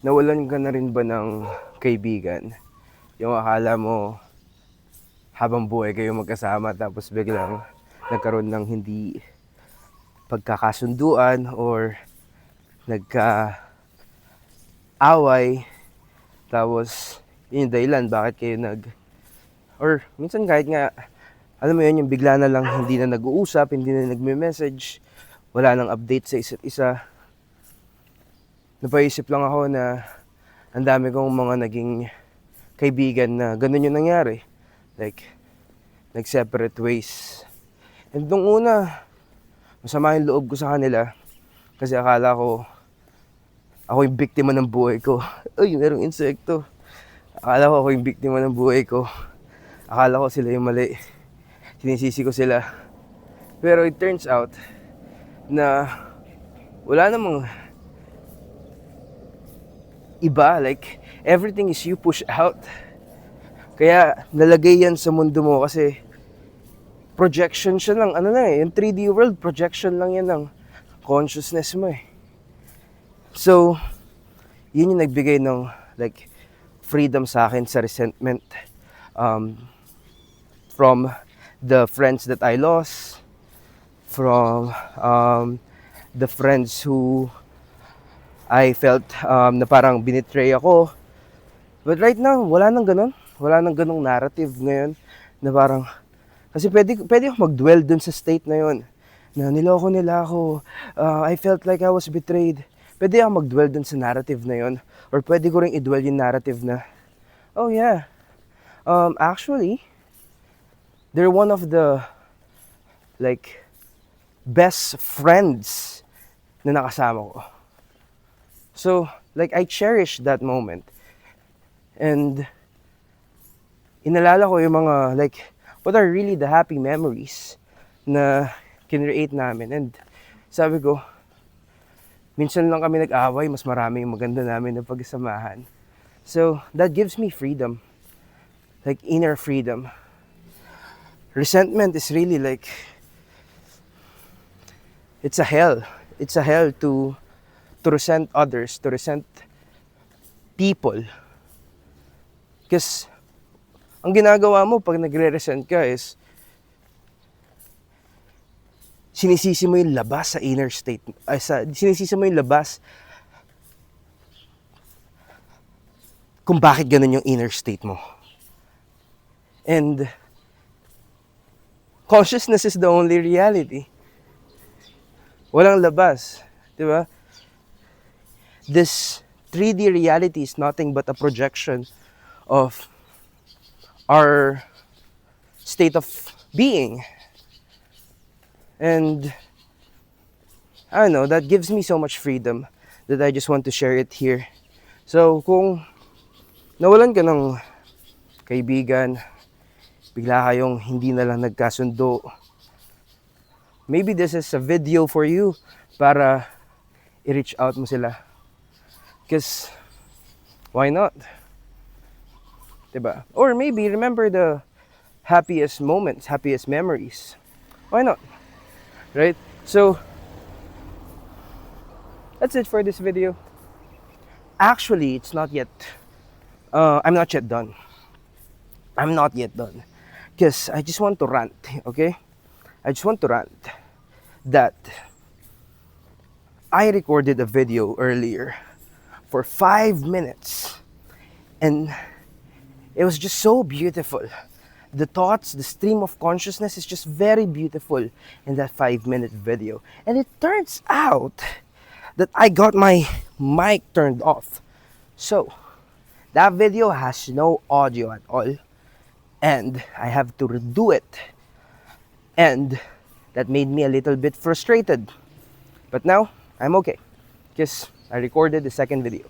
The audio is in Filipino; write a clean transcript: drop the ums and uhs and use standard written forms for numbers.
Nawalan ka na rin ba ng kaibigan? Yung akala mo habang buhay kayo magkasama tapos biglang nagkaroon ng hindi pagkakasunduan or nagka-away, tapos yun yung dahilan bakit kayo or minsan kahit nga alam mo yun, yung bigla na lang hindi na nag-uusap, hindi na nagme-message, wala nang update sa isa't isa. Napaisip lang ako na ang dami kong mga naging kaibigan na ganun yung nangyari. Like, nag-separate ways. And nung una, masama yung loob ko sa kanila kasi akala ko ako yung biktima ng buhay ko. Uy, merong insekto. Akala ko ako yung biktima ng buhay ko. Akala ko sila yung mali. Sinisisi ko sila. Pero it turns out na wala namang iba. Like, everything is you push out. Kaya nalagay yan sa mundo mo kasi projection siya ng yung 3D world, projection lang yan ng consciousness mo eh. So, yun yung nagbigay ng like freedom sa akin sa resentment from the friends that I lost, from the friends who I felt na parang binitray ako. But right now, wala nang ganun. Wala nang ganung narrative ngayon na parang, kasi pwede ako mag-dwell dun sa state na yun na niloko nila ako, I felt like I was betrayed. Pwede ako mag-dwell dun sa narrative na yun, or pwede ko rin i-dwell yung narrative na, oh yeah, actually they're one of the like best friends na nakasama ko. So like I cherish that moment. And inalala ko yung mga like what are really the happy memories na kinreate namin. And sabi ko, minsan lang kami nag-away, mas marami yung maganda namin na pagsamahan. So that gives me freedom, like inner freedom. Resentment is really like, it's a hell. It's a hell to resent others, to resent people. Because ang ginagawa mo pag nagre-resent ka is sinisisi mo yung labas sa inner state. Sinisisi mo yung labas kung bakit ganun yung inner state mo. And consciousness is the only reality. Walang labas, di ba? This 3D reality is nothing but a projection of our state of being. And I don't know, that gives me so much freedom that I just want to share it here. So kung nawalan ka ng kaibigan, bigla kayong hindi na lang nagkasundo, maybe this is a video for you para i-reach out mo sila. Because why not? Diba? Or maybe remember the happiest moments, happiest memories. Why not? Right? So that's it for this video. Actually, it's not yet I'm not yet done. I'm not yet done. Because I just want to rant, okay? I just want to rant that I recorded a video earlier for 5 minutes and it was just so beautiful. The thoughts, the stream of consciousness is just very beautiful in that 5-minute video. And it turns out that I got my mic turned off. So, that video has no audio at all. And I have to redo it. And that made me a little bit frustrated. But now, I'm okay. Because I recorded the second video.